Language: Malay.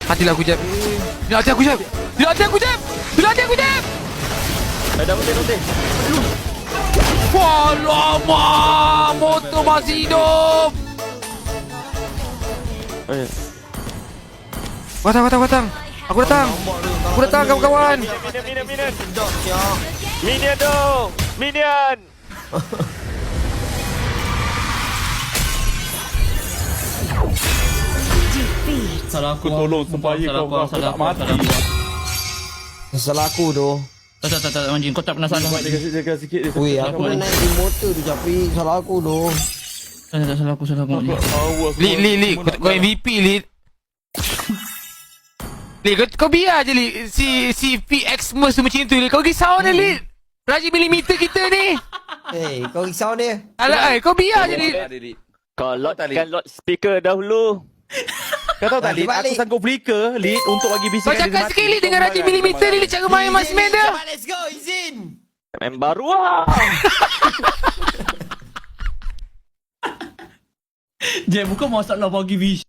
Matilah aku jap. Dia hati aku jap. Dia hati aku jap. Dia hati aku jap. Dah mati. Alamak, motor masih hidup. Watang. Aku datang. Aku datang kawan-kawan. Minion. Sedap siap. Minion tu. Minion. Salah aku. Aku tolong supaya kau tak mati. Salah aku tu. Tak Manjin, kau tak pernah salah. Jaga sikit dia. Weh, aku pernah naik di motor tu tapi salah aku tu. Salah aku Manjin. Awas. Li, kau MVP Li. Li, kau biar je Li. Si PX Merc tu macam tu Li. Kau risau dia Li. Raja milimeter kita ni. Kau risau dia. Alah, kau biar je Li. Kau loadkan load speaker dahulu. Kau tahu tak, Lid? Aku Balik. sanggup flicker, Lid, untuk bagi Kau bisikan cakap sikit Li dengan Raja milimeter Li. Cara main marksman dia. Cepat, let's go, izin. Main baru lah. Jeb, bukan masalah bagi wish.